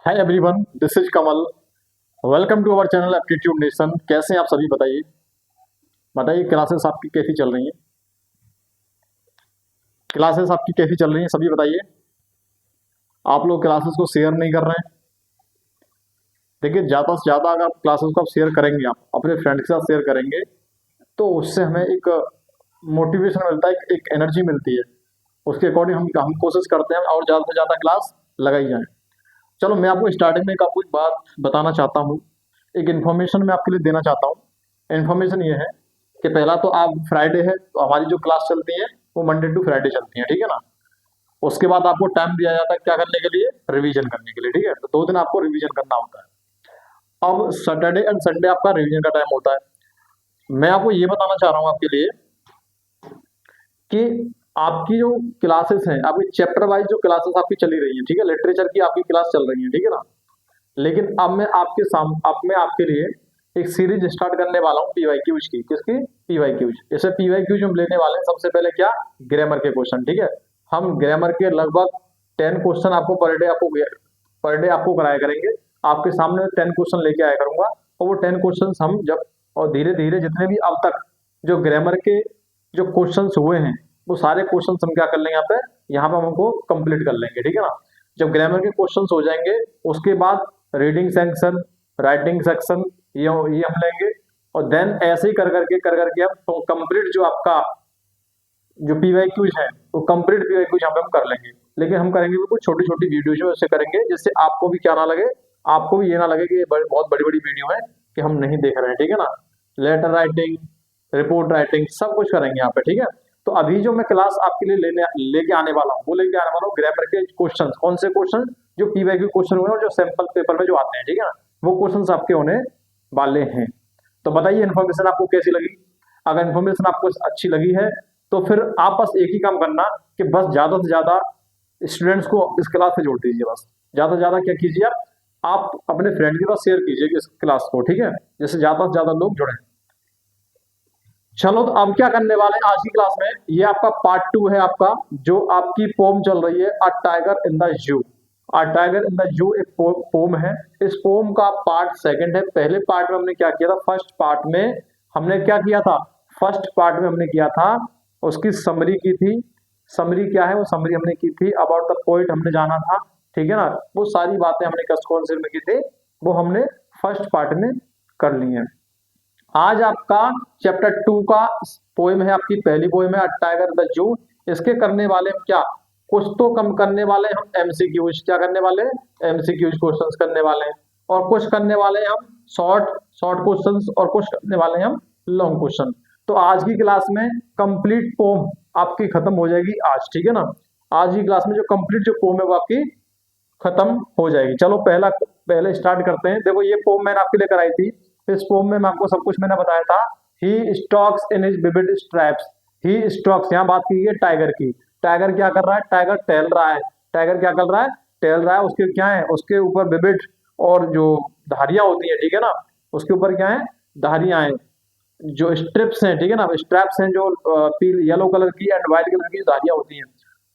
Hi everyone, this is Kamal. Welcome to our channel aptitude nation. कैसे हैं आप सभी? बताइए बताइए, क्लासेस आपकी कैसी चल रही हैं? क्लासेस आपकी कैसी चल रही हैं सभी बताइए। आप लोग क्लासेस को शेयर नहीं कर रहे हैं। देखिए, ज़्यादा से ज़्यादा अगर क्लासेस को आप शेयर करेंगे, आप अपने फ्रेंड के साथ शेयर करेंगे, तो उससे हमें एक मोटिवेशन मिलता है, एक एनर्जी मिलती है। उसके अकॉर्डिंग हम कोशिश करते हैं और ज़्यादा से ज़्यादा क्लास लगाई जाए। चलो, मैं आपको स्टार्टिंग में आपको एक बात बताना चाहता हूँ। एक इन्फॉर्मेशन मैं आपके लिए देना चाहता हूँ। इन्फॉर्मेशन ये है कि पहला तो आप फ्राइडे है तो हमारी जो क्लास चलती है वो मंडे टू फ्राइडे चलती है, ठीक है ना। उसके बाद आपको टाइम दिया जाता है क्या करने के लिए? रिवीजन करने के लिए, ठीक है। तो 2 दिन आपको रिवीजन करना होता है। अब सैटरडे एंड संडे आपका रिवीजन का टाइम होता है। मैं आपको ये बताना चाह रहा हूँ आपके लिए कि आपकी जो क्लासेस हैं, आपकी चैप्टर वाइज जो क्लासेस आपकी चली रही है, ठीक है, लिटरेचर की आपकी क्लास चल रही है, ठीक है ना। लेकिन अब मैं आपके लिए एक सीरीज स्टार्ट करने वाला हूँ पीवाईक्यूज की। किसकी? पीवाईक्यूज। जैसे पीवाईक्यूज हम लेने वाले हैं सबसे पहले क्या? ग्रामर के क्वेश्चन, ठीक है। हम ग्रामर के लगभग 10 क्वेश्चन आपको पर डे आपको कराया करेंगे। आपके सामने 10 क्वेश्चन लेके आया करूंगा, और वो 10 क्वेश्चन हम जब और धीरे धीरे जितने भी अब तक जो ग्रामर के जो क्वेश्चन हुए हैं, वो सारे क्वेश्चन हम क्या कर लेंगे यहाँ पे हम उनको कंप्लीट कर लेंगे, ठीक है ना। जब ग्रामर के क्वेश्चंस हो जाएंगे, उसके बाद रीडिंग सेक्शन, राइटिंग सेक्शन, ये हम लेंगे। और देन ऐसे ही कर करके हम तो कंप्लीट जो आपका जो पीवाईक्यूज है, वो कंप्लीट पीवाईक्यूज यहाँ पे हम कर लेंगे। लेकिन हम करेंगे भी कुछ छोटी छोटी वीडियोज में उससे करेंगे, जिससे आपको भी क्या ना लगे, आपको भी ये ना लगे कि ये बहुत बड़ी बड़ी वीडियो है कि हम नहीं देख रहे हैं, ठीक है ना। लेटर राइटिंग, रिपोर्ट राइटिंग, सब कुछ करेंगे यहाँ पे, ठीक है। तो अभी जो मैं क्लास आपके लिए लेके आने वाला हूँ, वो लेके आने वाला हूँ ग्रामर के क्वेश्चन। कौन से क्वेश्चन? जो पीवाईक्यू क्वेश्चन हुए और जो सैंपल पेपर में जो आते हैं, ठीक है ना, वो क्वेश्चन आपके होने वाले हैं। तो बताइए, इन्फॉर्मेशन आपको कैसी लगी? अगर इन्फॉर्मेशन आपको अच्छी लगी है, तो फिर आप बस एक ही काम करना कि बस ज्यादा से ज्यादा स्टूडेंट्स को इस क्लास से जोड़ दीजिए। बस ज्यादा से ज्यादा क्या कीजिए, आप अपने फ्रेंड के पास शेयर कीजिए इस क्लास को, ठीक है, जिससे ज्यादा से ज्यादा लोग जुड़े। चलो, तो अब क्या करने वाले हैं आज की क्लास में, ये आपका पार्ट 2 है आपका, जो आपकी पोम चल रही है अ टाइगर इन द जू। अ टाइगर इन द जू एक पोम है। इस पोम का पार्ट सेकंड है। पहले पार्ट में हमने क्या किया था? फर्स्ट पार्ट में हमने क्या किया था? फर्स्ट पार्ट में हमने किया था, उसकी समरी की थी। समरी क्या है? वो समरी हमने की थी, अबाउट द पोइट हमने जाना था, ठीक है ना। वो सारी बातें हमने किस कॉन्सेप्ट में की थी, वो हमने फर्स्ट पार्ट में कर ली है। आज आपका चैप्टर 2 का पोएम है, आपकी पहली पोएम है अ टाइगर द जू। इसके करने वाले हम क्या? कुछ तो कम करने वाले हम एमसीक्यूज। क्या करने वाले हैं? एमसीक्यूज क्वेश्चंस करने वाले हैं। और कुछ करने वाले हैं हम शॉर्ट शॉर्ट क्वेश्चंस, और कुछ करने वाले हैं हम लॉन्ग क्वेश्चन। तो आज की क्लास में कंप्लीट पोम आपकी खत्म हो जाएगी आज, ठीक है ना। आज की क्लास में जो कंप्लीट जो पोम है वो आपकी खत्म हो जाएगी। चलो, पहले स्टार्ट करते हैं। देखो, ये पोम मैंने आपके लिए कराई थी। इस पोम में मैं आपको सब कुछ मैंने बताया था। He stalks in his vivid straps. He stalks, यहाँ बात की है टाइगर की। टाइगर क्या कर रहा है? टाइगर टहल रहा है। टाइगर क्या कर रहा है? टहल रहा है। उसके क्या है? उसके ऊपर विविड और जो धारियां होती है, ठीक है ना, उसके ऊपर क्या है? धारियां हैं, जो स्ट्रिप्स हैं, ठीक है ना, स्ट्रैप्स हैं, जो येलो कलर की एंड व्हाइट कलर की धारियां होती हैं।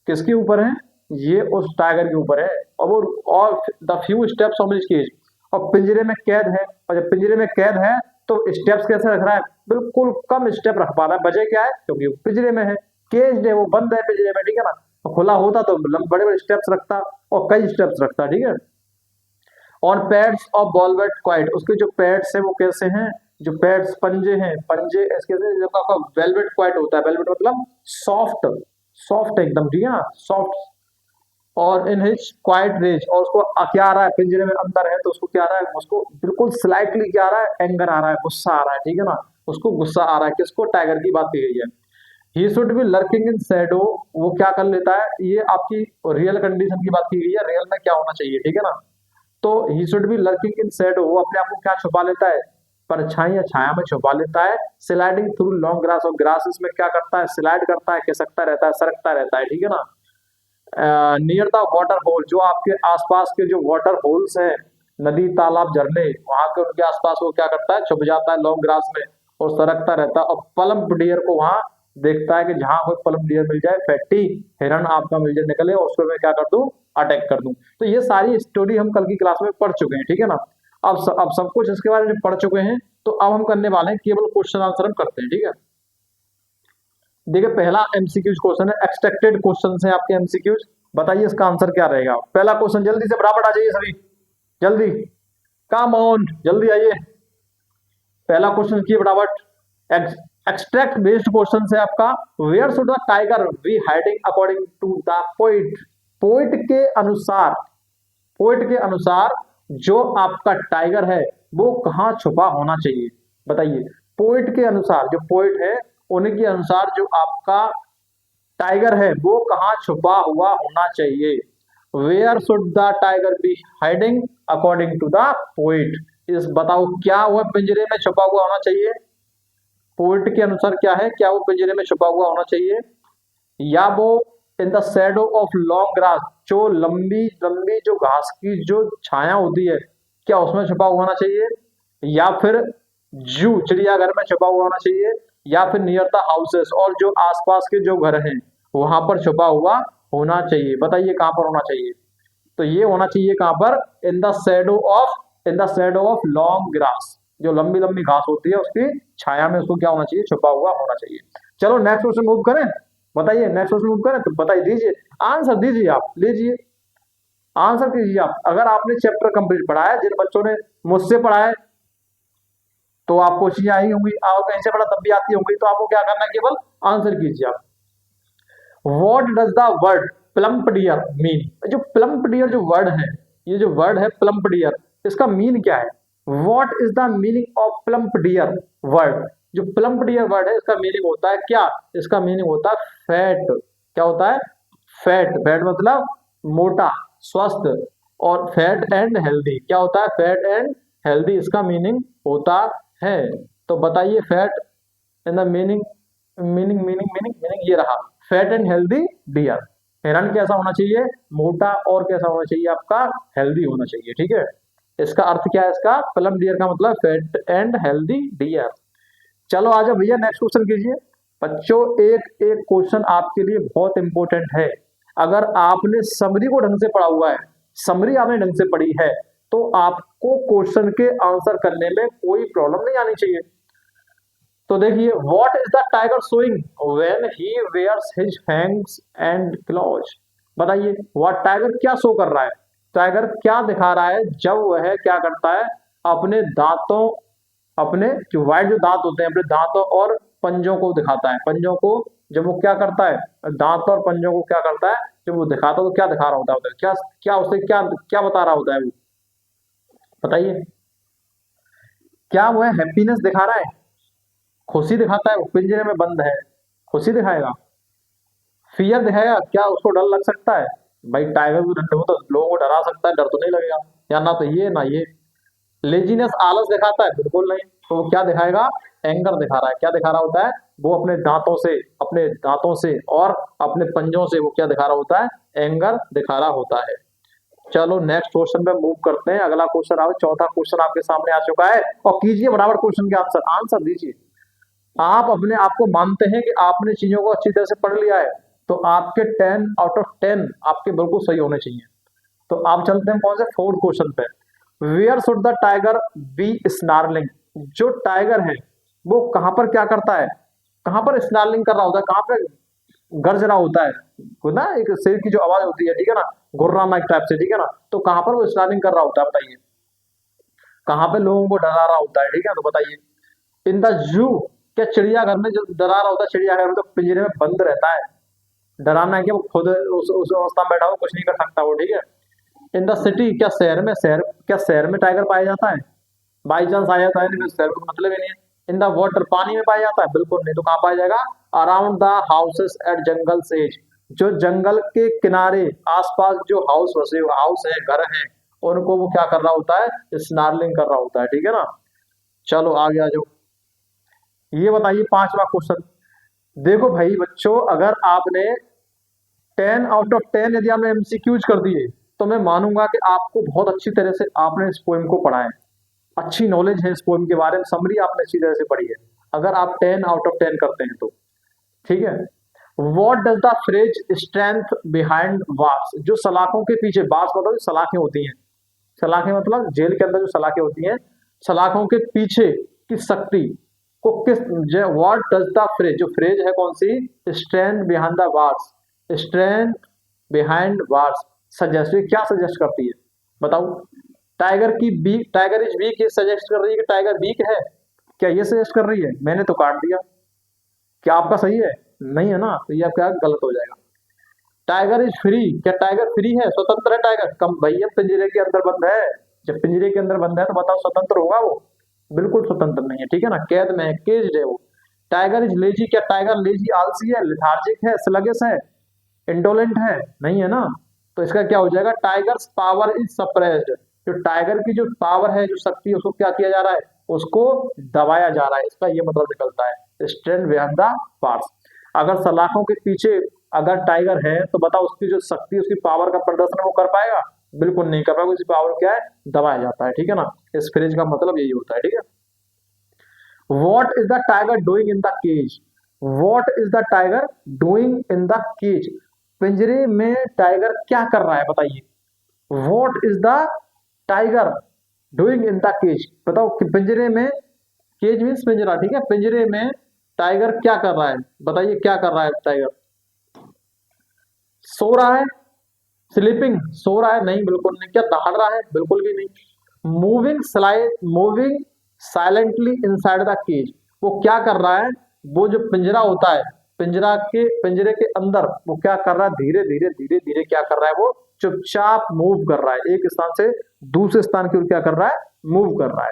किसके ऊपर है? ये उस टाइगर के ऊपर है। और वो और the few steps of his cage, और पिंजरे में कैद है। और जब पिंजरे में कैद है तो स्टेप्स कैसे रख रहा है? बिल्कुल कम स्टेप रख पा रहा है। वजह क्या है? क्योंकि वो पिंजरे में है, केज है, वो बंद है पिंजरे में, ठीक है ना। तो खुला होता तो बड़े बड़े स्टेप्स रखता, और कई स्टेप्स रखता, ठीक है। और पैड्स ऑफ वॉल्वेट क्वाइट, उसके जो पैड्स हैं वो कैसे हैं? जो पैड्स पंजे हैं, पंजे इसके जो आपका वेलवेट क्वाइट होता है। वेलवेट मतलब सॉफ्ट, सॉफ्ट एकदम, ठीक है ना, सॉफ्ट। और इन हिज क्वाइट रेज, और उसको क्या आ रहा है? पिंजरे में अंदर है तो उसको क्या आ रहा है? उसको बिल्कुल स्लाइटली क्या आ रहा है? एंगर आ रहा है, गुस्सा आ रहा है, ठीक है ना। उसको गुस्सा आ रहा है। किसको? टाइगर की बात की गई है। He should be lurking in Shadow, वो क्या कर लेता है? ये आपकी रियल कंडीशन की बात की गई है, रियल में क्या होना चाहिए, ठीक है ना। तो he should be lurking in Shadow, वो अपने आप को क्या छुपा लेता है? परछाई या छाया में छुपा लेता है। स्लाइडिंग थ्रू लॉन्ग ग्रास, और ग्रासेस में क्या करता है? स्लाइड करता है, खिसकता रहता है, सरकता रहता है, ठीक है ना। नियर द वाटर होल, जो आपके आसपास के जो वाटर होल्स हैं, नदी तालाब झरने, वहां के उनके आसपास वो क्या करता है? छुप जाता है लॉन्ग ग्रास में और सरकता रहता है। और पलम्प डियर को वहां देखता है कि जहां कोई पलम डियर मिल जाए, फैटी हिरन आपका मिल जाए निकले, और उसको मैं क्या कर दूं, अटैक कर दूं। तो ये सारी स्टोरी हम कल की क्लास में पढ़ चुके हैं, ठीक है ना। अब सब कुछ इसके बारे में पढ़ चुके हैं, तो अब हम करने वाले हैं केवल क्वेश्चन आंसर हम करते हैं, ठीक है। देखिए पहला एमसीक्यूज क्वेश्चन है, एक्सपेक्टेड क्वेश्चन है आपके एमसीक्यूज। बताइए इसका आंसर क्या रहेगा। पहला क्वेश्चन, जल्दी से फटाफट आ जाइए सभी, जल्दी, कम ऑन, जल्दी आइए। पहला क्वेश्चन की फटाफट, एक्सट्रैक्ट बेस्ड क्वेश्चन है आपका। Where should the tiger be hiding according to the poet. Poet के अनुसार, पोइट के अनुसार जो आपका टाइगर है वो कहाँ छुपा होना चाहिए। बताइए, पोइट के अनुसार, जो पोइट है उनके अनुसार जो आपका टाइगर है वो कहाँ छुपा हुआ होना चाहिए। Where should the tiger be hiding according to the poet. इस बताओ क्या वह पिंजरे में छुपा हुआ होना चाहिए। पोइट के अनुसार क्या है, क्या वो पिंजरे में छुपा हुआ होना चाहिए, या वो in the shadow of long grass, जो लंबी लंबी जो घास की जो छाया होती है, क्या उसमें छुपा हुआ होना चाहिए, या फिर जू चिड़ियाघर में छुपा हुआ होना चाहिए, या फिर नियर द हाउसेस, और जो आसपास के जो घर हैं वहां पर छुपा हुआ होना चाहिए। बताइए कहां पर होना चाहिए। तो ये होना चाहिए कहां पर, in the shadow of, in the shadow of long grass, जो लंबी लंबी घास होती है उसकी छाया में उसको क्या होना चाहिए, छुपा हुआ होना चाहिए। चलो नेक्स्ट क्वेश्चन मूव करें। बताइए नेक्स्ट क्वेश्चन मूव करें, तो बताइए, दीजिए आंसर, दीजिए आप, लीजिए आंसर कीजिए आप। अगर आपने चैप्टर कंप्लीट पढ़ा है, जिन बच्चों ने मुझसे पढ़ा है तो आपको चीजें आई होंगी, और कहीं से पढ़ा तब भी आती होंगी, तो आपको क्या करना है, केवल आंसर कीजिए आप। What does the word plump deer mean. जो प्लम्प डियर जो वर्ड है, ये जो वर्ड है प्लम्प डियर, इसका मीन क्या है। What is the meaning of plump deer word. जो प्लम्प डियर वर्ड है इसका मीनिंग होता है क्या, इसका मीनिंग होता है फैट। क्या होता है, फैट। फैट मतलब मोटा, स्वस्थ, और फैट एंड हेल्दी। क्या होता है, फैट एंड हेल्दी, इसका मीनिंग होता है। तो बताइए fat in the meaning, meaning ये रहा, फैट एंड हेल्दी डियर। हिरन कैसा होना चाहिए, मोटा, और कैसा होना चाहिए आपका, हेल्दी होना चाहिए, ठीक है। इसका अर्थ क्या है, इसका प्लम डियर का मतलब फैट एंड हेल्दी डियर। चलो आ जाओ भैया, नेक्स्ट क्वेश्चन कीजिए। बच्चों एक एक क्वेश्चन आपके लिए बहुत इंपॉर्टेंट है। अगर आपने समरी को ढंग से पढ़ा हुआ है, समरी आपने ढंग से पढ़ी है, तो आपको क्वेश्चन के आंसर करने में कोई प्रॉब्लम नहीं आनी चाहिए। तो देखिए, what is the tiger showing when he bares his fangs and claws. बताइए व्हाट, टाइगर क्या शो कर रहा है, टाइगर क्या दिखा रहा है जब वह क्या करता है, अपने दांतों, अपने जो वाइट जो दांत होते हैं, अपने दांतों और पंजों को दिखाता है। पंजों को जब वो क्या करता है, दांत और पंजों को क्या करता है जब वो दिखाता है, तो क्या दिखा रहा होता है उधर? क्या क्या उसे क्या क्या बता रहा होता है वो, बताइए। क्या वो हैप्पीनेस दिखा रहा है, खुशी दिखाता है, वो पिंजरे में बंद है, खुशी दिखाएगा, फियर दिखाएगा, क्या उसको डर लग सकता है? भाई टाइगर भी वो तो लोगों को डरा सकता है, डर तो नहीं लगेगा, या ना तो ये ना ये। लेजीनेस आलस दिखाता है, बिल्कुल नहीं। तो वो क्या दिखाएगा, एंगर दिखा रहा है। क्या दिखा रहा होता है वो, अपने दांतों से, अपने दांतों से और अपने पंजों से वो क्या दिखा रहा होता है, एंगर दिखा रहा होता है। चलो नेक्स्ट क्वेश्चन पे मूव करते हैं। अगला क्वेश्चन आओ, चौथा क्वेश्चन आपके सामने आ चुका है, और कीजिए बराबर क्वेश्चन के आंसर, आंसर दीजिए। आप अपने आप को मानते हैं कि आपने चीजों को अच्छी तरह से पढ़ लिया है, तो आपके 10 आउट ऑफ 10 आपके बिल्कुल सही होने चाहिए। तो आप चलते हैं कौन से, फोर्थ क्वेश्चन पे। Where should the tiger be snarling. जो टाइगर है वो कहां पर क्या करता है, कहां पर स्नार्लिंग कर रहा होता है, कहां पर गरज रहा होता है, वो ना एक शेर की जो आवाज होती है, ठीक है ना, गुर्राना एक टाइप से, ठीक है ना। तो कहां पर वो स्नार्लिंग कर रहा होता है, बताइए कहां पे लोगों को डरा रहा होता है, ठीक है। तो बताइए, इन द जू। क्या चिड़ियाघर में जो डरा रहा होता है, चिड़ियाघर में तो पिंजरे में बंद रहता है, डराना है कि वो खुद उस अवस्था में बैठा हो, कुछ नहीं कर सकता वो, ठीक है। इन द सिटी, क्या शहर में, शहर, क्या शहर में टाइगर पाया जाता है, बाई चांस आ जाता है, नहीं शहर को मतलब ही नहीं है। इन द वाटर, पानी में पाया जाता है, बिल्कुल नहीं। तो कहाँ पाया जाएगा, around the houses at jungle edge. जो जंगल के किनारे आसपास जो हाउस बसे, हाउस है, घर है, उनको वो क्या कर रहा होता है, स्नार्लिंग कर रहा होता है, ठीक है ना। चलो आगे आ जाओ। ये बताइए पांचवा क्वेश्चन। देखो भाई बच्चों, अगर आपने 10 आउट ऑफ 10 यदि आपने एमसीक्यूज कर दिए, तो मैं मानूंगा कि आपको बहुत अच्छी तरह से आपने इस पोएम को पढ़ा है, अच्छी नॉलेज है इस पोएम के बारे में, समरी आपने अच्छी तरह से पढ़ी है। अगर आप 10 आउट ऑफ 10 करते हैं तो ठीक है। What does the phrase strength behind bars, जो सलाखों के पीछे, बार्स मतलब सलाखें होती हैं, सलाखें मतलब जेल के अंदर जो सलाखें होती हैं, सलाखों के पीछे की शक्ति को किस, व्हाट डज द फ्रेज, जो फ्रेज है कौन सी, strength behind the bars, strength behind bars suggest, क्या सजेस्ट करती है बताओ। टाइगर की बीक, टाइगर इज वीक, ये सजेस्ट कर रही है कि टाइगर वीक है, क्या ये सजेस्ट कर रही है, मैंने तो काट दिया, क्या आपका सही है, नहीं है ना, तो ये आपका गलत हो जाएगा। टाइगर इज फ्री, क्या टाइगर फ्री है, स्वतंत्र है टाइगर, कम भैया पिंजरे के अंदर बंद है, जब पिंजरे के अंदर बंद है तो बताओ स्वतंत्र होगा वो, बिल्कुल स्वतंत्र नहीं है, ठीक है ना, कैद में है, केज्ड है वो। टाइगर इज लेजी, क्या टाइगर लेजी, आलसी है, लेथार्जिक है, स्लगिश है, इंडोलेंट है, नहीं है ना, तो इसका क्या हो जाएगा, टाइगर्स पावर इज सप्रेस्ड, जो टाइगर की जो पावर है, जो शक्ति है, उसको क्या किया जा रहा है, उसको दबाया जा रहा है, इसका ये मतलब निकलता है स्ट्रेंथ बिहाइंड द बार्स। अगर सलाखों के पीछे अगर टाइगर है तो बताओ उसकी जो शक्ति, उसकी पावर का प्रदर्शन वो कर पाएगा, बिल्कुल नहीं कर पाएगा, उसकी पावर क्या है, दबाया जाता है, ठीक है ना, इस फ्रेज का मतलब यही होता है, ठीक है। What is the tiger doing in the cage, what is the tiger doing in the cage, पिंजरे में टाइगर क्या कर रहा है बताइए, what is the tiger doing in the cage, बताओ कि पिंजरे में, केज मीन्स पिंजरा, ठीक है, पिंजरे में टाइगर क्या कर रहा है, बताइए क्या कर रहा है टाइगर, सो रहा है, स्लीपिंग, सो रहा है, नहीं बिल्कुल नहीं, क्या दहाड़ रहा है, बिल्कुल भी नहीं। Moving slide, moving silently inside the cage, वो क्या कर रहा है, वो जो पिंजरा होता है, पिंजरे के अंदर वो क्या कर रहा है, धीरे धीरे धीरे धीरे क्या कर रहा है, वो चुपचाप मूव कर रहा है, एक स्थान से दूसरे स्थान की ओर क्या कर रहा है, मूव कर रहा है,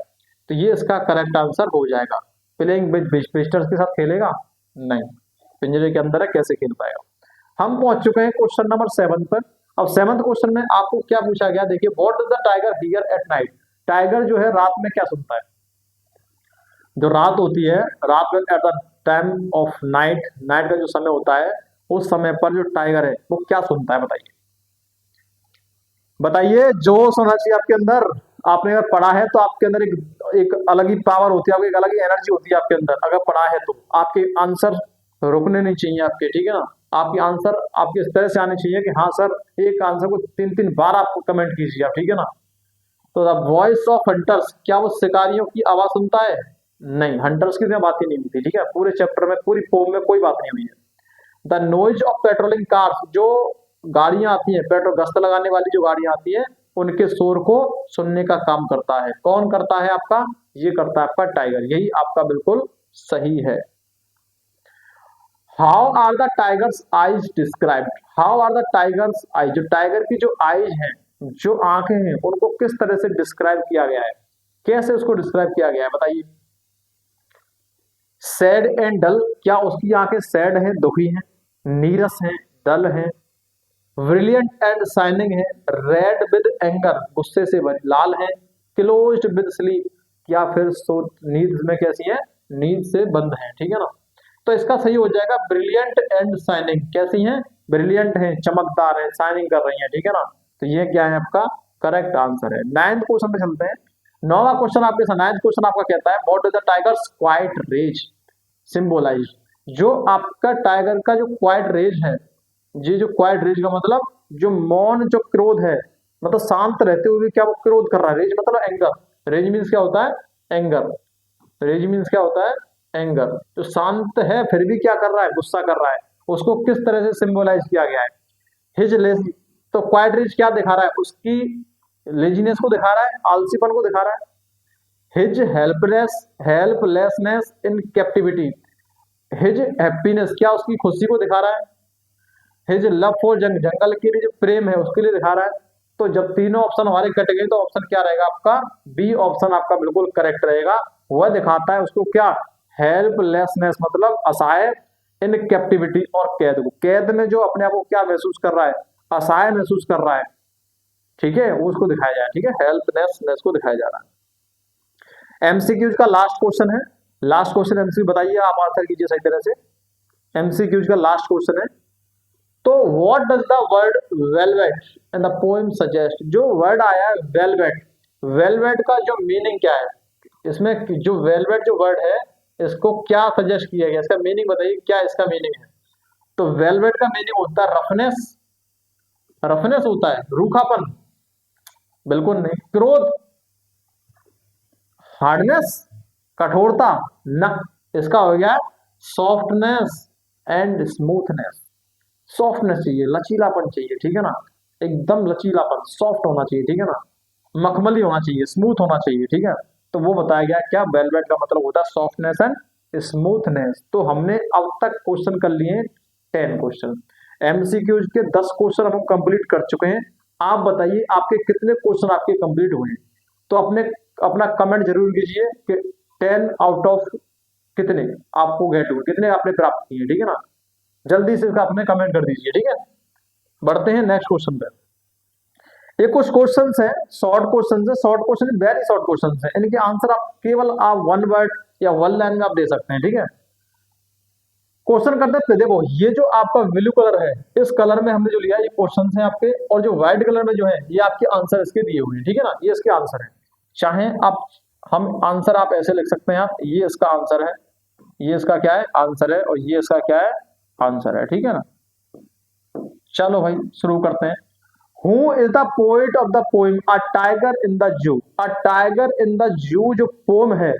तो ये इसका करेक्ट आंसर हो जाएगा। प्लेइंग विद विजिटर्स के साथ खेलेगा, नहीं, पिंजरे के अंदर है, कैसे खेल पाएगा। हम पहुंच चुके हैं क्वेश्चन नंबर 7 पर। अब 7th क्वेश्चन में आपको क्या पूछा गया, देखिए, what does the tiger here at night, tiger जो है रात में क्या सुनता है, जो रात होती है, रात में at the time of night, night का जो समय होता है, उस समय पर जो टाइगर है वो क्या सुनता है, बताइए, बताइए, जोश होना चाहिए आपके अंदर, आपने अगर पढ़ा है तो आपके अंदर एक अलग ही पावर होती है, आपकी एक अलग ही एनर्जी होती है आपके अंदर, अगर पढ़ा है तो आपके आंसर रुकने नहीं चाहिए आपके, ठीक है ना, आपके आंसर आपके इस तरह से आने चाहिए कि हाँ सर, एक आंसर को 3-3 बार आपको कमेंट कीजिए आप, ठीक है ना। तो द वॉइस ऑफ हंटर्स, क्या वो शिकारियों की आवाज सुनता है, नहीं, हंटर्स की तो बात ही नहीं होती, ठीक है, पूरे चैप्टर में, पूरी पोम में कोई बात नहीं हुई है। The noise of patrolling cars, जो गाड़ियां आती हैं, पेट्रोल गश्त लगाने वाली जो गाड़ियां आती हैं, उनके शोर को सुनने का काम करता है, कौन करता है आपका, ये करता है आपका टाइगर, यही आपका बिल्कुल सही है। How are the tiger's eyes described, how are the tiger's eyes, जो टाइगर की जो आईज हैं, जो आंखें हैं, उनको किस तरह से डिस्क्राइब किया गया है, कैसे उसको डिस्क्राइब किया गया है, बताइए। सैड एंड डल, क्या उसकी आंखें सैड हैं, दुखी हैं, नीरस हैं, डल हैं, ब्रिलियंट एंड शाइनिंग है, रेड विद एंगर, गुस्से से भरी, लाल है, क्लोज्ड विद स्लीप, या फिर सो नींद में कैसी है, नींद से बंद है, ठीक है ना, तो इसका सही हो जाएगा ब्रिलियंट एंड शाइनिंग, कैसी हैं, ब्रिलियंट हैं, चमकदार हैं, शाइनिंग कर रही हैं, ठीक है ना, तो ये क्या है आपका करेक्ट आंसर है। 9th क्वेश्चन पे चलते हैं। 9वां क्वेश्चन आपके साथ, 9th क्वेश्चन आपका कहता है, what does the tiger's quiet rage symbolise, जो आपका टाइगर का जो क्वाइट रेज है, ये जो क्वाइट रेज का मतलब जो मौन जो क्रोध है, मतलब शांत रहते हुए भी क्या वो क्रोध कर रहा है, रेज मतलब एंगर, रेज मीन्स क्या होता है, एंगर, रेज मीन्स क्या होता है, एंगर, जो शांत है फिर भी क्या कर रहा है, गुस्सा कर रहा है, उसको किस तरह से सिंबलाइज किया गया है, हिज लेज, तो क्वाइट रेज क्या दिखा रहा है, उसकी लेजीनेस को दिखा रहा है, आलसीपन को दिखा रहा है। हिज हेल्पलेसनेस इन कैप्टिविटी, हिज हैप्पीनेस, क्या उसकी खुशी को दिखा रहा है, हिज लव फॉर जंगल के लिए जो प्रेम है उसके लिए दिखा रहा है। तो जब तीनों ऑप्शन हमारे कट गए तो ऑप्शन क्या रहेगा आपका, बी ऑप्शन आपका बिल्कुल करेक्ट रहेगा, वह दिखाता है उसको क्या, हेल्पलेसनेस मतलब असहाय, इन कैप्टिविटी, और कैद को, कैद में जो अपने आप को क्या महसूस कर रहा है, असहाय महसूस कर रहा है, ठीक है, वो उसको दिखाया जाए, ठीक है, हेल्पलेसनेस को दिखाया जा रहा है। एमसीक्यूज का लास्ट क्वेश्चन है, लास्ट क्वेश्चन एमसीक्यू बताइए, आप आंसर कीजिए सही तरह से, एमसीक्यूज का लास्ट क्वेश्चन है। तो what does the word velvet in the poem suggest, जो वर्ड आया है वेलवेट, वेलवेट का जो मीनिंग क्या है, इसमें जो वेलवेट जो वर्ड है इसको क्या सजेस्ट किया गया, इसका मीनिंग बताइए, क्या इसका मीनिंग है। तो वेलवेट का मीनिंग होता है रफनेस, रफनेस होता है रूखापन, बिल्कुल नहीं। क्रोध, हार्डनेस, कठोरता, न, इसका हो गया सॉफ्टनेस एंड स्मूथनेस। सॉफ्टनेस चाहिए, लचीलापन चाहिए, ठीक है ना, एकदम लचीलापन, सॉफ्ट होना चाहिए, ठीक है ना, मखमली होना चाहिए, स्मूथ होना चाहिए, ठीक है। तो वो बताया गया क्या, वेलवेट का मतलब होता है सॉफ्टनेस एंड स्मूथनेस। तो हमने अब तक क्वेश्चन कर लिए 10 क्वेश्चन, एमसीक्यूज के 10 क्वेश्चन हम कंप्लीट कर चुके हैं। आप बताइए आपके कितने क्वेश्चन आपके कंप्लीट हुए हैं। तो अपने अपना कमेंट जरूर कीजिए कि 10 आउट ऑफ कितने आपको गेट हुए, कितने आपने प्राप्त किए, ठीक है ना। जल्दी से इसका अपने कमेंट कर दीजिए, ठीक है। बढ़ते हैं नेक्स्ट क्वेश्चन पे। ये कुछ क्वेश्चंस है, शॉर्ट क्वेश्चंस है, short question very short questions है, इनके आंसर आप केवल आप 1 वर्ड या 1 लाइन में आप दे सकते हैं, ठीक है। क्वेश्चन करते हैं, देखो ये जो आपका ब्लू कलर है, इस कलर में हमने जो लिया ये क्वेश्चन है आपके, और जो व्हाइट कलर में जो है ये आपके आंसर इसके दिए हुए हैं, ठीक है ना, ये इसके आंसर है। चाहे आप, हम आंसर आप ऐसे लिख सकते हैं, आप ये इसका आंसर है, ये इसका क्या है आंसर है, और ये इसका क्या है आंसर है, ठीक है ना। चलो भाई शुरू करते हैं। Who is the poet of the poem a tiger in the जू। A tiger in the zoo जो पोम है,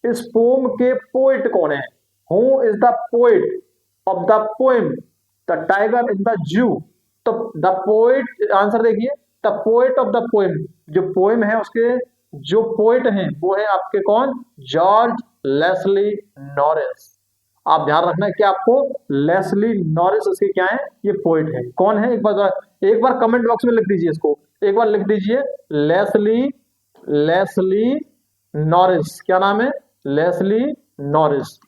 इस पोम के पोएट कौन है। Who is the poet of the poem the tiger in the जू। तो द पोएट, आंसर देखिए, the poet of the poem, जो पोएम है उसके जो पोएट हैं वो है आपके कौन, जॉर्ज लेस्ली नॉरिस। आप ध्यान रखना है कि आपको लेस्ली नॉरिस इसके क्या है, ये पोएट है। कौन है, एक बार कमेंट बॉक्स में लिख दीजिए, इसको एक बार लिख दीजिए, लेस्ली लेस्ली नॉरिस। क्या नाम है, लेस्ली नॉरिस।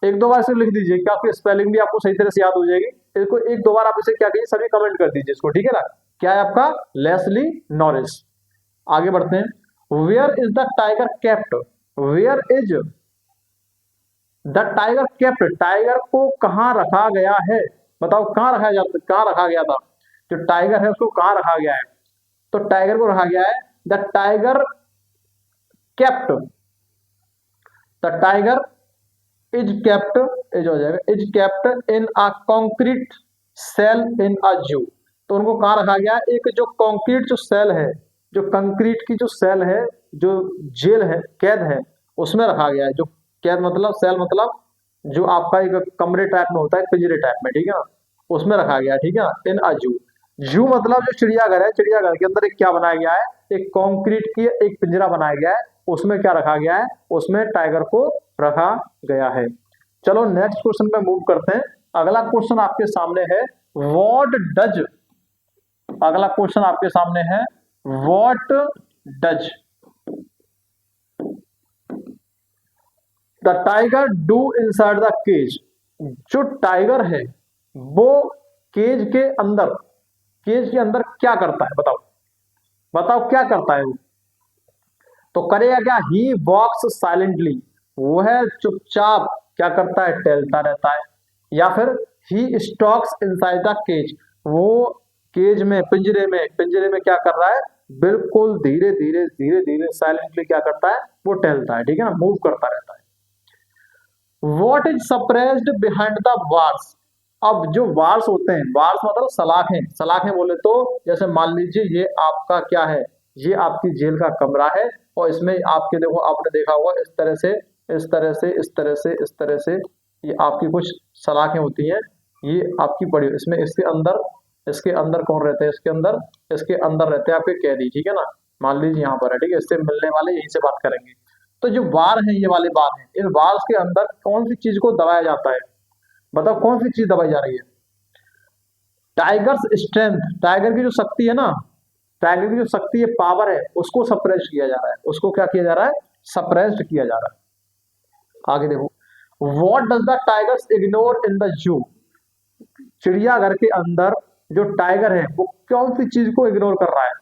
एक दो बार से लिख दीजिए, क्या आपकी स्पेलिंग भी आपको सही तरह से याद हो जाएगी। इसको एक दो बार आप इसे क्या कीजिए, सभी कमेंट कर दीजिए इसको, ठीक है ना। क्या है आपका, लेस्ली नॉरिस। आगे बढ़ते हैं। Where is the tiger kept. Where is the tiger kept. Tiger को कहाँ रखा गया है, बताओ कहाँ रखा जाता, कहाँ रखा गया था। जो टाइगर है उसको कहाँ रखा गया है, तो टाइगर को रखा गया है, the tiger kept, the tiger is kept, is हो जाएगा, is kept in a concrete cell in a zoo. तो उनको कहाँ रखा गया है, एक जो कॉन्क्रीट जो सेल है, जो कंक्रीट की जो सेल है, जो जेल है, कैद है, उसमें रखा गया है। जो कैद मतलब, सेल मतलब जो आपका एक कमरे टाइप में होता है, पिंजरे टाइप में, ठीक है ना, उसमें रखा गया है, ठीक है ना। इन अ जू, जू मतलब जो चिड़ियाघर है, चिड़ियाघर के अंदर एक क्या बनाया गया है, एक कंक्रीट की एक पिंजरा बनाया गया है, उसमें क्या रखा गया है, उसमें टाइगर को रखा गया है। चलो नेक्स्ट क्वेश्चन पे मूव करते हैं। अगला क्वेश्चन आपके सामने है, व्हाट डज, अगला क्वेश्चन आपके सामने है, what does the tiger do inside the cage. जो टाइगर है वो केज के अंदर, केज के अंदर क्या करता है, बताओ बताओ क्या करता है वो। तो करेगा क्या, ही वॉक्स साइलेंटली, वो है चुपचाप क्या करता है, टहलता रहता है। या फिर ही स्टॉक्स इनसाइड द केज, वो केज में, पिंजरे में क्या कर रहा है, बिल्कुल धीरे धीरे धीरे धीरे साइलेंटली क्या करता है, वो टहलता है, ठीक है ना, मूव करता रहता है। What is suppressed behind the wars. अब जो वार्स होते हैं, वार्स मतलब सलाखें, सलाखें बोले तो जैसे मान लीजिए ये आपका क्या है, ये आपकी जेल का कमरा है, और इसमें आपके देखो, आपने देखा होगा इस तरह से इस तरह से इस तरह से इस तरह से ये आपकी कुछ सलाखें होती हैं, ये आपकी पड़ी, इसमें इसके अंदर कौन रहते हैं, इसके अंदर रहते हैं आपके कैदी, ठीक है ना। मान लीजिए यहाँ पर है, ठीक है, इससे मिलने वाले यहीं से बात करेंगे। तो जो वार है, ये वाले वार हैं, इन वार्स के अंदर कौन सी चीज को दबाया जाता है, बताओ कौन सी चीज दबाई जा रही है। टाइगर्स स्ट्रेंथ, टाइगर की जो शक्ति है ना, टाइगर की जो शक्ति है, पावर है, उसको सप्रेस किया जा रहा है, उसको क्या किया जा रहा है, सप्रेस्ड किया जा रहा है। आगे देखो, what does the tigers ignore in the जू। चिड़ियाघर के अंदर जो टाइगर है वो कौन सी चीज को इग्नोर कर रहा है,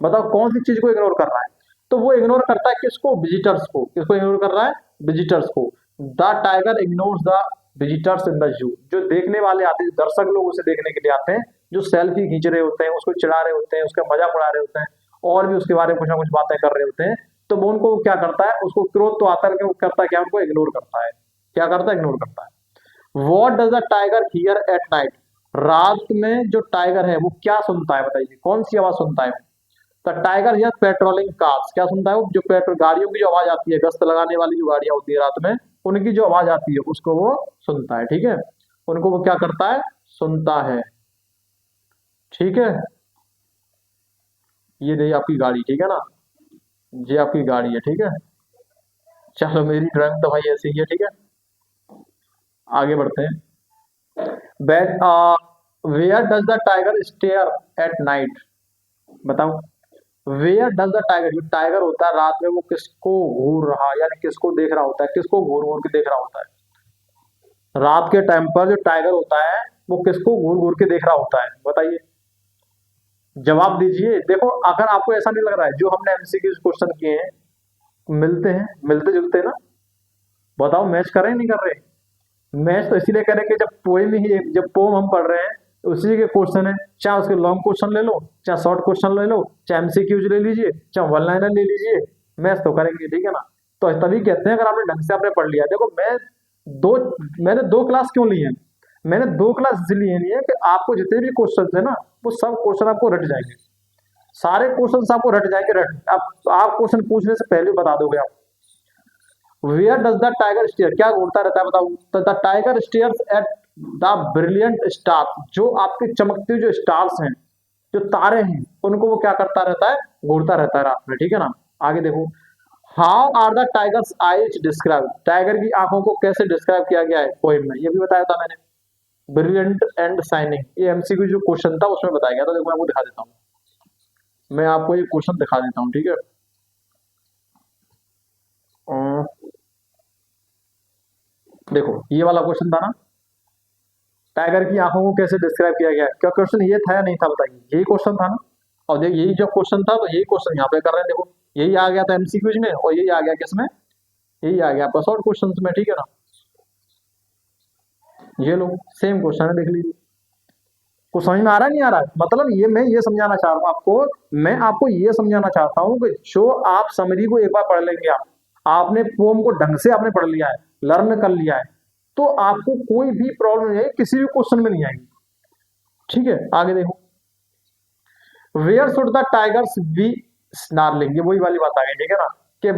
बताओ कौन सी चीज को इग्नोर कर रहा है। तो वो इग्नोर करता है किसको, विजिटर्स को। किसको इग्नोर कर रहा है, विजिटर्स को। The tiger ignores the visitors in the zoo. जो देखने वाले आते हैं, दर्शक लोग उसे देखने के लिए आते हैं, जो सेल्फी खींच रहे होते हैं, उसको चिढ़ा रहे होते हैं, उसका मजाक उड़ा रहे होते हैं, और भी उसके बारे में कुछ ना कुछ बातें कर रहे होते हैं, तो वो उनको क्या करता है, उसको क्रोध तो आता है लेकिन वो करता है क्या, उनको इग्नोर करता है। क्या करता है, इग्नोर करता है। What does the tiger here at night, रात में जो टाइगर है वो क्या सुनता है, बताइए कौन सी आवाज सुनता है। The tiger here patrolling cars, क्या सुनता है वो, जो पेट्रोल गाड़ियों की जो आवाज आती है, गश्त लगाने वाली जो गाड़ियां होती है रात में, उनकी जो आवाज आती है उसको वो सुनता है। ठीक है, उनको वो क्या करता है, सुनता है। ठीक है, ये रही आपकी गाड़ी, ठीक है ना, ये आपकी गाड़ी है। ठीक है, चलो मेरी ड्राइविंग तो भाई ऐसी ही है। ठीक है, आगे बढ़ते हैं। But where does the tiger stare at night, बताओ। वेयर डज द टाइगर, जो टाइगर होता है रात में वो किसको घूर रहा है, यानी किसको देख रहा होता है, किसको घूर घूर के देख रहा होता है। रात के टाइम पर जो टाइगर होता है वो किसको घूर घूर के देख रहा होता है, बताइए, जवाब दीजिए। देखो अगर आपको ऐसा नहीं लग रहा है, जो हमने एमसीक्यू क्वेश्चन किए हैं मिलते हैं, मिलते जुलते हैं ना, बताओ मैच कर रहे हैं नहीं कर रहे। मैच तो इसीलिए करेंगे जब पोएम ही, जब पोम हम पढ़ रहे हैं उसी के क्वेश्चन है, चाहे उसके लॉन्ग क्वेश्चन ले लो, चाहे शॉर्ट क्वेश्चन ले लो, चाहे एमसीक्यूज ले लीजिए, चाहे वन लाइनर ले लीजिए, मैच तो करेंगे। ठीक है ना, तो तभी कहते हैं अगर आपने ढंग से आपने पढ़ लिया। देखो दो मैंने दो क्लास क्यों ली है, मैंने दो क्लास इसलिए ली है कि आपको जितने भी क्वेश्चन है ना वो सब क्वेश्चन आपको रट जाएंगे, सारे क्वेश्चन आपको रट जाएंगे। आप क्वेश्चन पूछने से पहले बता दोगे आप। Where does the tiger stare, क्या घूरता रहता है बताओ। तो the tiger stares at the brilliant star, जो आपके चमकते जो स्टार्स हैं, जो तारे हैं, उनको वो क्या करता रहता है, घूरता रहता है रात में। ठीक है ना, आगे देखो। How are the tiger's eyes describe, tiger की आंखों को कैसे डिस्क्राइब किया गया है पोएम में, ये भी बताया था मैंने। ब्रिलियंट एंड शाइनिंग, ये एमसीक्यू जो क्वेश्चन था उसमें बताया गया था। देखो मैं आपको दिखा देता हूँ, मैं आपको ये क्वेश्चन दिखा देता हूँ। ठीक है, देखो ये वाला क्वेश्चन था ना, टाइगर की आंखों को कैसे डिस्क्राइब किया गया है, क्या क्वेश्चन ये था या नहीं था, बताइए। यही क्वेश्चन था ना, और देख यही जो क्वेश्चन था तो यही क्वेश्चन यहाँ पे कर रहे हैं। देखो यही आ गया था एमसीक्यूज में, और यही आ गया किसमें, यही आ गया आपका शॉर्ट क्वेश्चन में। ठीक है ना, ये लो सेम क्वेश्चन है, देख लीजिए। कुछ समझ में आ रहा है नहीं आ रहा है, मतलब ये मैं ये समझाना चाह रहा हूँ आपको, मैं आपको ये समझाना चाहता हूँ कि जो आप समरी को एक बार पढ़ लेंगे, आपने पोम को ढंग से आपने पढ़ लिया है, लर्न कर लिया है, तो आपको कोई भी प्रॉब्लम नहीं आएगी, किसी भी क्वेश्चन में नहीं आएगी। ठीक है, आगे देखो। Where should the tigers be snarling, ये वही वाली बात आ गई। ठीक है ना, कि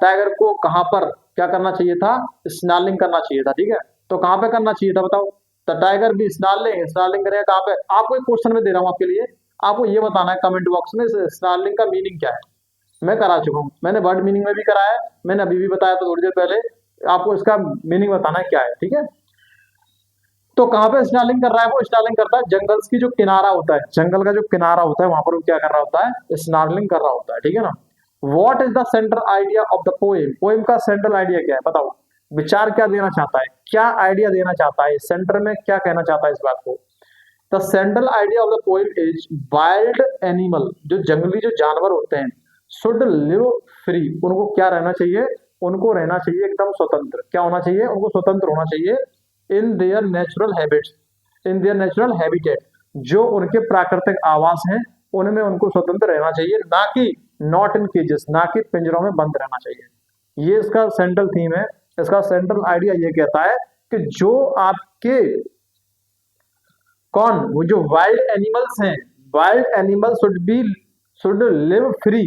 टाइगर को कहां पर क्या करना चाहिए था, स्नार्लिंग करना चाहिए था। ठीक है, तो कहां पे करना चाहिए था बताओ। The tiger be snarling, snarling करेगा कहां पे, आपको एक क्वेश्चन में दे रहा हूं आपके लिए, आपको ये बताना है कमेंट बॉक्स में स्नार्लिंग का मीनिंग क्या है। मैं करा चुका हूं, मैंने वर्ड मीनिंग में भी कराया है, मैंने अभी भी बताया था थोड़ी देर पहले, आपको इसका मीनिंग बताना है क्या है। ठीक है, तो कहां पे स्नार्लिंग कर रहा है, वो स्नार्लिंग करता है जंगल्स की जो किनारा होता है, जंगल का जो किनारा होता है वहां पर वो क्या कर रहा होता है, स्नार्लिंग कर रहा होता है। ठीक है ना, what is the central idea of the poem, poem का सेंट्रल आइडिया क्या है बताओ, विचार क्या देना चाहता है, क्या आइडिया देना चाहता है, सेंटर में क्या कहना चाहता है इस बात को। The central idea of the poem is wild animal, जो जंगली जो जानवर होते हैं, शुड लिव फ्री, उनको क्या रहना चाहिए, उनको रहना चाहिए एकदम स्वतंत्र, क्या होना चाहिए, उनको स्वतंत्र होना चाहिए। In their natural habits, in their natural habitat, जो उनके प्राकृतिक आवास हैं उनमें उनको स्वतंत्र रहना चाहिए, ना कि नॉट इन केजेस, ना कि पिंजरों में बंद रहना चाहिए। ये इसका सेंट्रल थीम है, इसका सेंट्रल आइडिया ये कहता है कि जो आपके कौन, वो जो वाइल्ड एनिमल्स हैं, wild animal should live free,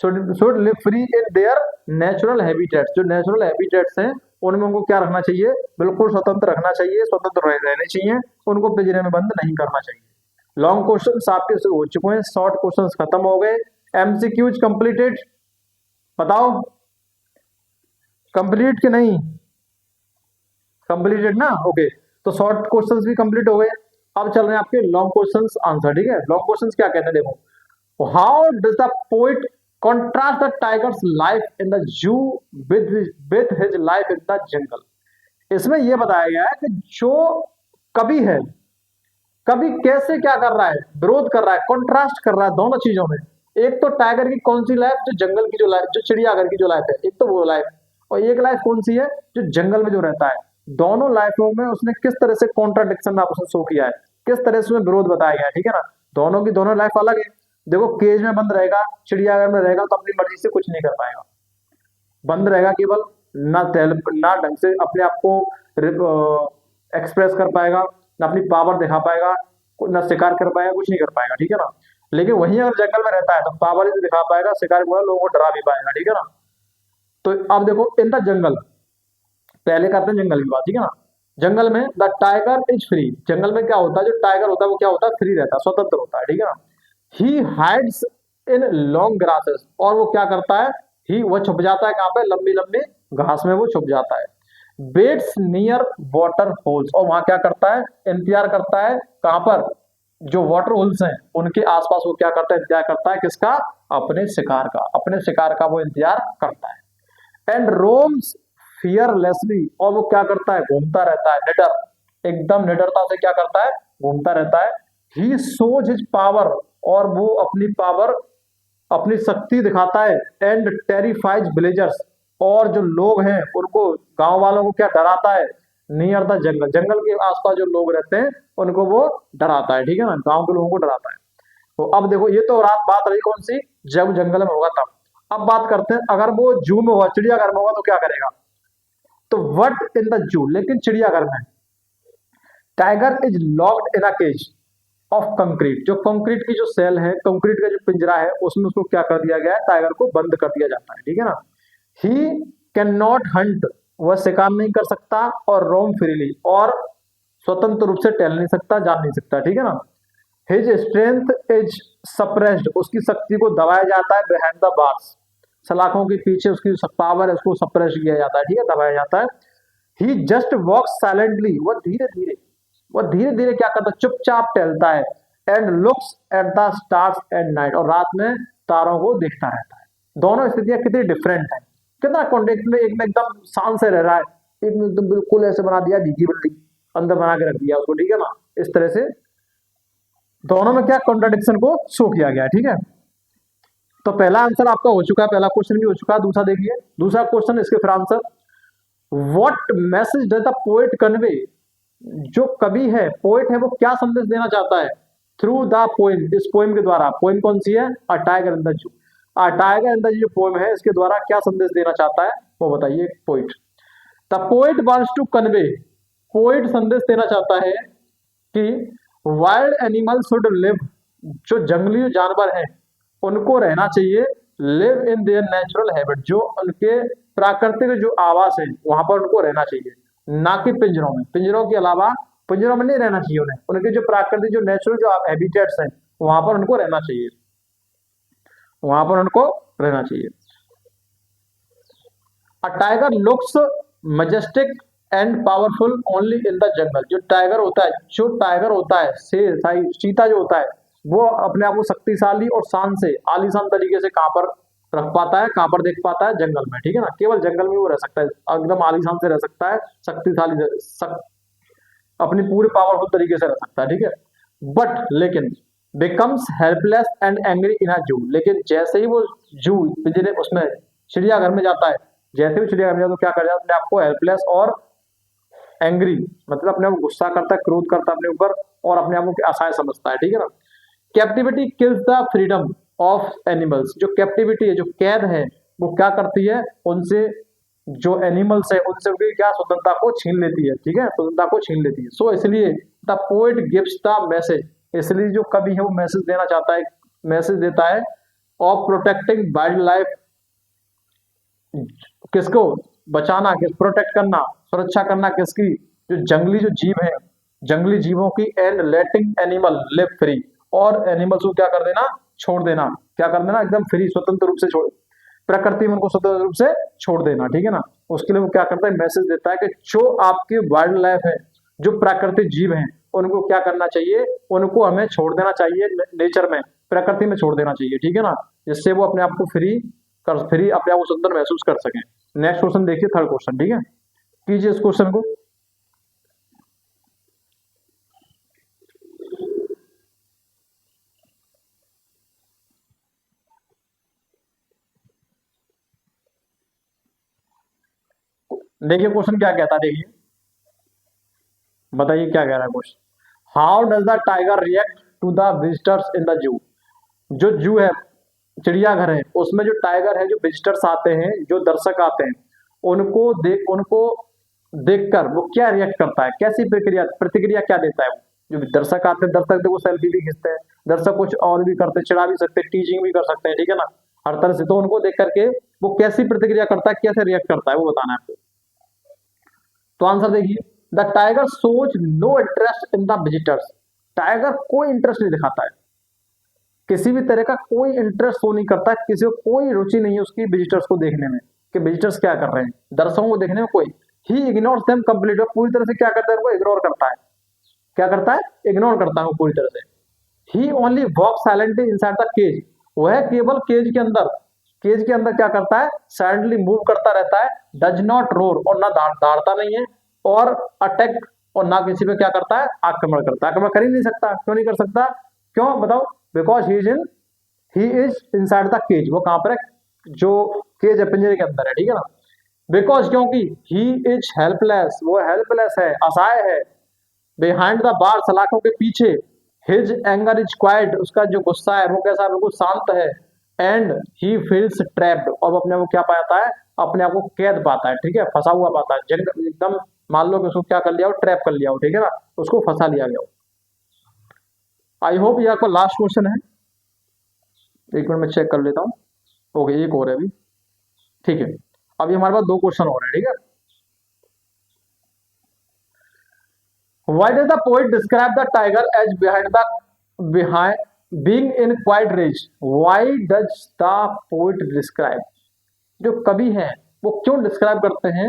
should live free in their natural habitats, जो नेचुरल हैबिटेट्स हैं उनमें उनको क्या रखना चाहिए, बिल्कुल स्वतंत्र रखना चाहिए, स्वतंत्र रहने चाहिए, उनको पिंजरे में बंद नहीं करना चाहिए। लॉन्ग क्वेश्चन आपके हो चुके हैं, शॉर्ट क्वेश्चन खत्म हो गए, एमसीक्यूज कंप्लीटेड, बताओ कंप्लीट कि नहीं, कंप्लीटेड ना, ओके। तो शॉर्ट क्वेश्चंस भी कंप्लीट हो गए, अब चल रहे हैं आपके लॉन्ग क्वेश्चंस आंसर। ठीक है, लॉन्ग क्वेश्चंस क्या कहते हैं, देखो। How does the poet contrast the tigers life in the जू with his life in the jungle. इसमें यह बताया गया है कि जो कवि है, कवि कैसे क्या कर रहा है, विरोध कर रहा है, कॉन्ट्रास्ट कर रहा है दोनों चीजों में। एक तो टाइगर की कौन सी लाइफ, जो जंगल की जो लाइफ, जो चिड़ियाघर की जो लाइफ है, एक तो वो लाइफ, और एक लाइफ कौन सी है, जो जंगल में जो रहता है। दोनों लाइफों में उसने किस तरह से कॉन्ट्राडिक्शन आपको शो किया है, किस तरह से उसमें विरोध बताया गया है। ठीक है ना, दोनों की दोनों लाइफ अलग है, देखो केज में बंद रहेगा, चिड़ियाघर में रहेगा तो अपनी मर्जी से कुछ नहीं कर पाएगा, बंद रहेगा केवल, ना तैल ना ढंग से अपने आप को एक्सप्रेस कर पाएगा, ना अपनी पावर दिखा पाएगा, ना शिकार कर पाएगा, कुछ नहीं कर पाएगा, ठीक है ना। लेकिन वहीं अगर जंगल में रहता है तो पावर ही दिखा पाएगा, शिकार भी, लोगों को डरा भी पाएगा, ठीक है ना। तो अब देखो इन द जंगल, पहले करते हैं जंगल की बात, ठीक है ना। जंगल में द टाइगर इज फ्री, जंगल में क्या होता है, जो टाइगर होता है वो क्या होता है, फ्री रहता है, स्वतंत्र होता है, ठीक है ना। ही हाइड्स इन लॉन्ग ग्रासेस, और वो क्या करता है, ही वो छुप जाता है कहाँ पे, लंबी लंबी घास में वो छुप जाता है। बेट्स नियर वाटर होल्स, और वहां क्या करता है, इंतजार करता है, कहां पर, जो वाटर होल्स हैं उनके आसपास वो क्या करता है, इंतजार करता है, किसका, अपने शिकार का, अपने शिकार का वो इंतजार करता है। एंड रोम्स फियरलेसली, और वो क्या करता है, घूमता रहता है, निडर, एकदम निडरता से क्या करता है, घूमता रहता है। ही शोज हिज पावर, और वो अपनी पावर, अपनी शक्ति दिखाता है। एंड टेरिफाइज विलेजर्स, और जो लोग हैं उनको, गांव वालों को क्या डराता है, नियर द जंगल, जंगल के आसपास जो लोग रहते हैं उनको वो डराता है, ठीक है ना, गांव के लोगों को डराता है। तो अब देखो ये तो रात बात रही कौन सी, जब जंगल में होगा तब। अब बात करते हैं अगर वो जू में होगा, चिड़ियाघर में होगा तो क्या करेगा। तो वट इन द जू, लेकिन चिड़ियाघर में tiger is locked in a cage of concrete, जो कंक्रीट की जो सेल है, कंक्रीट का जो पिंजरा है उसमें उसको क्या कर दिया गया है, टाइगर को बंद कर दिया जाता है, ठीक है ना। ही कैन नॉट हंट, वह शिकार नहीं कर सकता, और रोम फ्रीली, और स्वतंत्र रूप से टहल नहीं सकता, जा नहीं सकता, ठीक है ना। हिज स्ट्रेंथ इज सप्रेस्ड, उसकी शक्ति को दबाया जाता है, बिहाइंड द बार्स, सलाखों के पीछे उसकी पावर है उसको सप्रेस किया जाता है, ठीक है, दबाया जाता है। ही जस्ट वॉक्स साइलेंटली, वह धीरे धीरे, वह धीरे धीरे क्या करता है, चुपचाप टहलता है। And looks at the stars at night, और रात में तारों को देखता रहता है। दोनों स्थितियां कितनी डिफरेंट है, कितना कॉन्टेक्ट में, एक में एकदम शांत से रह रहा है, एक में एकदम बिल्कुल ऐसे बना दिया, भीगी बिल्ली अंदर बना के रख दिया उसको, ठीक है ना। इस तरह से दोनों में क्या कॉन्ट्राडिक्शन को शो किया गया है, ठीक है। तो पहला आंसर आपका हो चुका है, पहला क्वेश्चन भी हो चुका है। दूसरा देखिए, दूसरा क्वेश्चन इसके फिर answer, what message does the poet convey, जो कवि है, पोएट है, वो क्या संदेश देना चाहता है, थ्रू द पोएम, इस पोएम के द्वारा। पोएम कौन सी है, अ टाइगर इन द जू, अ टाइगर इन द जो पोएम है इसके द्वारा क्या संदेश देना चाहता है वो बताइए poet. The poet wants to convey, poet संदेश देना चाहता है कि वाइल्ड एनिमल शुड लिव, जो जंगली जानवर हैं उनको रहना चाहिए, live in their natural habit, जो उनके प्राकृतिक जो आवास है वहां पर उनको रहना चाहिए, ना कि पिंजरों में, पिंजरों के अलावा, पिंजरों में नहीं रहना चाहिए उन्हें, उनके जो प्राकृतिक जो नेचुरल जो हैबिटेट्स हैं वहां पर उनको रहना चाहिए, वहां पर उनको रहना चाहिए। A tiger looks majestic and powerful only in the jungle, जो टाइगर होता है, जो टाइगर होता है, शेर, चीता जो होता है, वो अपने आप को शक्तिशाली और शान से, आलीशान तरीके से कहां पर रख पाता है, कहां पर देख पाता है, जंगल में, ठीक है ना। केवल जंगल में वो रह सकता है, एकदम आलीशान से रह सकता है, शक्तिशाली अपनी पूरी पावरफुल तरीके से रह सकता है, ठीक है। बट लेकिन becomes helpless and angry in a zoo, लेकिन जैसे ही वो जू पिंजरे उसमें चिड़ियाघर में जाता है, जैसे भी चिड़ियाघर में जाता है तो क्या कर जाता है, अपने आप को हेल्पलेस और एंग्री, मतलब अपने आप को गुस्सा करता है, क्रोध करता है अपने ऊपर, और अपने आप को असहाय समझता है, ठीक है ना। Captivity kills the freedom of animals, जो कैप्टिविटी है, जो कैद है, वो क्या करती है, उनसे जो एनिमल्स है उनसे उनकी क्या स्वतंत्रता को छीन लेती है, ठीक है, स्वतंत्रता को छीन लेती है। सो इसलिए the poet gives the message, इसलिए जो कवि है वो मैसेज देना चाहता है, मैसेज देता है ऑफ प्रोटेक्टिंग वाइल्ड लाइफ, किसको बचाना, किस प्रोटेक्ट करना, सुरक्षा करना किसकी, जो जंगली जो जीव है, जंगली जीवों की, and letting animal live free, और एनिमल्स को क्या कर देना, छोड़ देना, क्या कर देना, एकदम फ्री, स्वतंत्र रूप से छोड़, प्रकृति में उनको स्वतंत्र रूप से छोड़ देना, ठीक है ना। उसके लिए वो क्या करता है, मैसेज देता है कि जो आपके वाइल्ड लाइफ है, जो प्राकृतिक जीव हैं उनको क्या करना चाहिए, उनको हमें छोड़ देना चाहिए, नेचर में, प्रकृति में छोड़ देना चाहिए, ठीक है ना, जिससे वो अपने आप को फ्री अपने आप को स्वतंत्र महसूस कर सकें। नेक्स्ट क्वेश्चन देखिए, थर्ड क्वेश्चन, ठीक है, कीजिए इस क्वेश्चन को। देखिए क्वेश्चन क्या कहता है, देखिए बताइए क्या कह रहा है question. How does the tiger react to the visitors in the zoo, जो जू है, चिड़ियाघर है, उसमें जो टाइगर है, जो विजिटर्स आते हैं, जो दर्शक आते हैं, उनको देखकर वो क्या रिएक्ट करता है, कैसी प्रतिक्रिया प्रतिक्रिया क्या देता है वो। जो दर्शक आते हैं, दर्शक देखो सेल्फी भी खींचते हैं, दर्शक कुछ और भी करते हैं, चिढ़ा भी सकते हैं, टीचिंग भी कर सकते हैं, ठीक है ना, हर तरह से। तो उनको देख करके वो कैसी प्रतिक्रिया करता है, कैसे रिएक्ट करता है, वो बताना है आपको। तो आंसर देखिए, the tiger shows no interest in the visitors. Tiger कोई इंटरेस्ट नहीं दिखाता है, किसी भी तरह का कोई इंटरेस्ट शो नहीं करता, किसी को कोई रुचि नहीं है उसकी विजिटर्स को देखने में, कि विजिटर्स क्या कर रहे हैं, दर्शकों को देखने में कोई। ही इग्नोर्स देम कंप्लीटली, पूरी तरह से क्या करता है, उनको इग्नोर करता है। क्या करता है? इग्नोर करता है वो पूरी तरह से। He only walk silently inside the cage, वह केवल केज के अंदर क्या करता है, साइलेंटली मूव करता रहता है। डज नॉट रोर, और ना दौड़ता नहीं है, और अटैक, और ना किसी पे क्या करता है, आक्रमण करता है। आक्रमण कर ही नहीं सकता। क्यों नहीं कर सकता? क्यों बताओ? Because he is inside the cage, वो कहां पर है, जो केज है पिंजरे के अंदर है, ठीक है ना। बिकॉज, क्योंकि ही इज हेल्पलेस, वो हेल्पलेस है, असहाय है। बिहाइंड द बार, सलाखों के पीछे। हिज एंगर इज क्वाइट, उसका जो गुस्सा है वो कैसा, बिल्कुल शांत है। एंड ही फील्स ट्रैप्ड, और वो अपने आप को क्या पाता है, अपने आप को कैद पाता है, ठीक है, फंसा हुआ पाता है। जंग एकदम, मान लो कि उसको क्या कर लिया हो, ट्रैप कर लिया हो, ठीक है ना, उसको फंसा लिया गया हो। आई होप ये आपका लास्ट क्वेश्चन है। एक मिनट में चेक कर लेता हूँ। ओके, एक और है अभी, ठीक है। अभी हमारे पास 2 क्वेश्चन और है, ठीक है। Why does the poet describe the tiger as behind being in quiet rage? Why does the poet describe, जो कवि हैं वो क्यों डिस्क्राइब करते हैं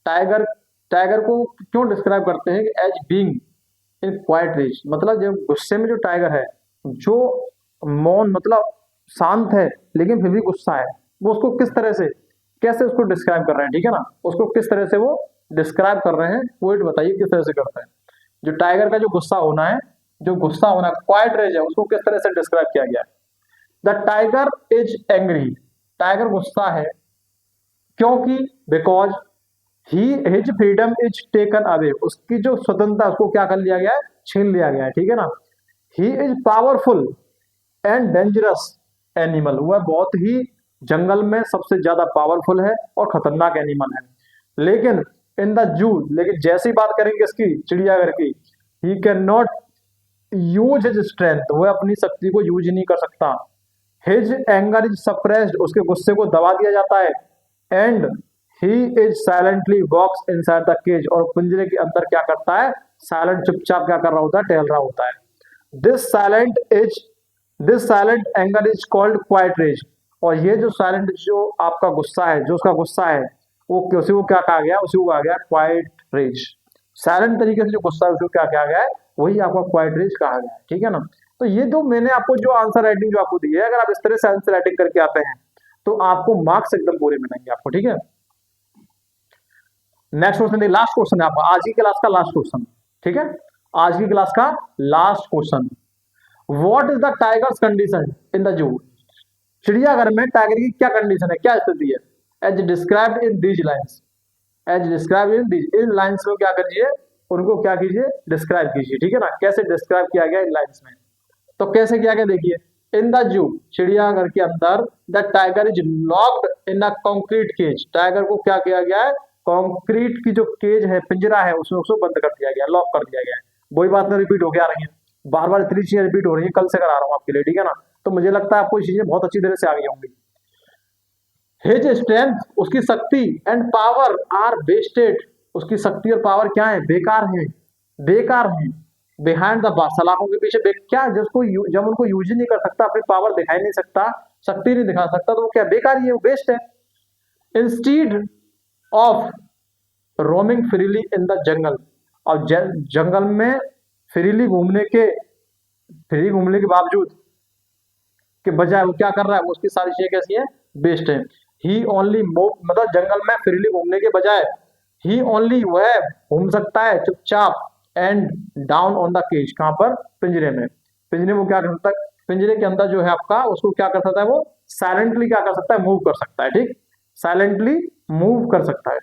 टाइगर टाइगर को क्यों डिस्क्राइब करते हैं as being in quiet rage, मतलब जो गुस्से में जो टाइगर है, जो मौन मतलब शांत है लेकिन फिर भी गुस्सा है, वो उसको किस तरह से, कैसे उसको डिस्क्राइब कर रहे हैं, ठीक है ना, उसको किस तरह से वो डिस्क्राइब कर रहे हैं, पोइट बताइए किस तरह से करते हैं। जो टाइगर का जो गुस्सा होना है, क्वाइट रेज है, उसको किस तरह से डिस्क्राइब किया गया है। The tiger is angry, tiger गुस्सा है, क्योंकि because his freedom is taken away, उसकी जो स्वतंत्रता उसको क्या कर लिया गया है, छीन लिया गया है, ठीक है ना। He is powerful and dangerous animal, वह बहुत ही जंगल में सबसे ज्यादा पावरफुल है और खतरनाक एनिमल है। लेकिन इन द जू, लेकिन जैसी बात करेंगे इसकी, चिड़ियाघर की, he can not use his strength, वह अपनी शक्ति को यूज नहीं कर सकता। हिज एंगर इज सप्रेस्ड, उसके गुस्से को दबा दिया जाता है। And he is silently walks inside the cage, और पिंजरे के अंदर क्या करता है, साइलेंट, चुपचाप क्या कर रहा होता है, टहल रहा होता है। This silent anger is called quiet rage, और ये जो साइलेंट, जो आपका गुस्सा है, जो उसका गुस्सा है, वो उसी को क्या कहा गया, उसी को कहा गया क्वाइट रेज। साइलेंट तरीके से जो गुस्सा है उसको क्या कहा गया है, वही आपका क्वाइट रेज कहा गया है, ठीक है ना। तो ये जो मैंने आपको जो आंसर राइटिंग जो आपको दी है, अगर आप इस तरह से आंसर राइटिंग करके आते हैं तो आपको मार्क्स एकदम पूरे मिलेंगे आपको, ठीक है। नेक्स्ट क्वेश्चन देखिए, लास्ट क्वेश्चन है आपका आज की क्लास का लास्ट क्वेश्चन, ठीक है, आज की क्लास का last question. What is the tigers condition in the जू, चिड़ियाघर में टाइगर की क्या कंडीशन है, क्या स्थिति है, as described in these lines, as described in these, इन लाइन्स में क्या करिए, उनको क्या कीजिए, डिस्क्राइब कीजिए, ठीक है ना। कैसे डिस्क्राइब किया गया इन लाइन्स में, तो कैसे किया गया देखिए। इन द जू, चिड़ियाघर के अंदर, the tiger is locked in a concrete cage, tiger को क्या किया गया है, कंक्रीट की जो केज है, पिंजरा है, उसमें उसको बंद कर दिया गया, लॉक कर दिया गया है। वही बात में रिपीट हो के आ रही है, बार बार इतनी चीजें रिपीट हो रही है, कल से करा रहा हूँ आपके लिए, ठीक है ना। तो मुझे लगता है आपको चीजें बहुत अच्छी तरह से आ गई होंगी। हिज स्ट्रेंथ, उसकी शक्ति, एंड पावर आर वेस्टेड, उसकी शक्ति और पावर क्या है, बेकार है, बेकार है। बिहाइंड द बार, सलाखों के पीछे, क्या, जिसको जब उनको यूज ही नहीं कर सकता, अपनी पावर दिखाई नहीं सकता, शक्ति नहीं दिखा सकता, तो वो क्या, बेकार ही है, वो वेस्ट है। Instead of roaming freely in the jungle, और जंगल में फ्रीली घूमने के बावजूद के बजाय वो क्या कर रहा है, वो उसकी सारी चीजें कैसी है, बेस्ट है। ही ओनली मूव, मतलब जंगल में फ्रीली घूमने के बजाय ही ओनली, वह घूम सकता है चुपचाप, and down on the cage, कहां पर, पिंजरे में। पिंजरे में क्या कर सकता है, पिंजरे के अंदर जो है आपका, उसको क्या कर सकता है, वो साइलेंटली क्या कर सकता है, मूव कर सकता है, ठीक, साइलेंटली मूव कर सकता है।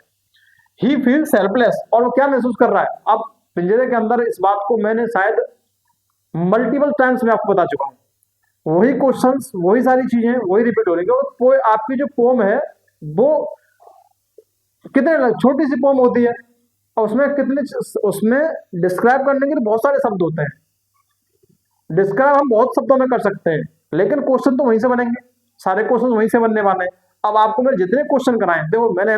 ही फील्स हेल्पलेस, और वो क्या महसूस कर रहा है, अब पिंजरे के अंदर, इस बात को मैंने शायद मल्टीपल टाइम्स में आपको बता चुका हूं, वही क्वेश्चंस, वही सारी चीजें वही रिपीट हो रही है। आपकी जो पोम है वो कितने छोटी सी पोम होती है और उसमें कितने, उसमें डिस्क्राइब करने के लिए बहुत सारे शब्द होते हैं। डिस्क्राइब हम बहुत शब्दों में कर सकते हैं, लेकिन क्वेश्चन तो वहीं से बनेंगे, सारे क्वेश्चन वहीं से बनने वाले हैं। अब आपको मैंने जितने क्वेश्चन कराए, देखो मैंने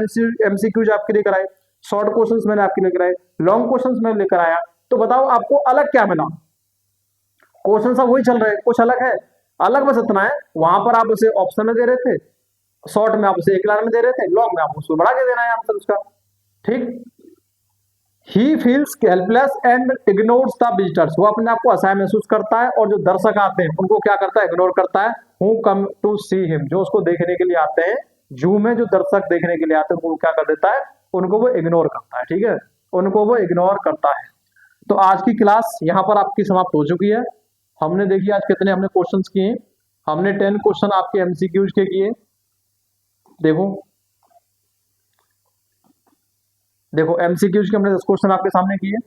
एमसीक्यूज आपके लिए कराए, शॉर्ट क्वेश्चंस मैंने आपके लिए कराए, लॉन्ग क्वेश्चंस मैंने लेकर आया, तो बताओ आपको अलग क्या मिला? क्वेश्चन सब वही चल रहे हैं, कुछ अलग है? अलग बस इतना है, वहां पर आप उसे ऑप्शन में दे रहे थे, शॉर्ट में आप उसे एक लाइन में दे रहे थे, लॉन्ग में आप उसको बढ़ा के देना है आंसर उसका। ठीक। He feels helpless and ignores the visitors, वो अपने आप को असहाय महसूस करता है और जो दर्शक आते हैं उनको क्या करता है? इग्नोर करता है। Who come to see him, जो उसको देखने के लिए आते हैं, जू में जो दर्शक देखने के लिए आते हैं उनको क्या कर देता है? उनको वो इग्नोर करता है। ठीक है, उनको वो इग्नोर करता है। तो आज की क्लास यहाँ पर आपकी समाप्त हो चुकी है। हमने देखिए आज कितने हमने क्वेश्चंस किए। हमने 10 क्वेश्चन आपके एमसीक्यूज के किए। देखो देखो एमसीक्यूज के हमने 10 क्वेश्चन आपके सामने किए।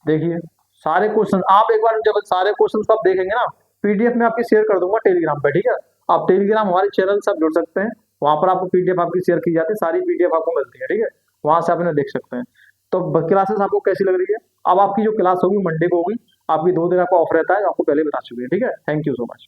देखिए सारे क्वेश्चन आप एक बार जब सारे क्वेश्चन आप देखेंगे ना, पीडीएफ में आपकी शेयर कर दूंगा टेलीग्राम पे। ठीक है, आप टेलीग्राम हमारे चैनल से आप जुड़ सकते हैं, वहां पर आपको पीडीएफ आपकी शेयर की जाती है, सारी पीडीएफ आपको मिलती है। ठीक है, वहां से आप इन्हें देख सकते हैं। तो क्लासेस आपको कैसी लग रही है? अब आपकी जो क्लास होगी मंडे को होगी, आपकी 2 दिन आपका ऑफ रहता है, आपको पहले बता चुके हैं। ठीक है, थैंक यू सो मच।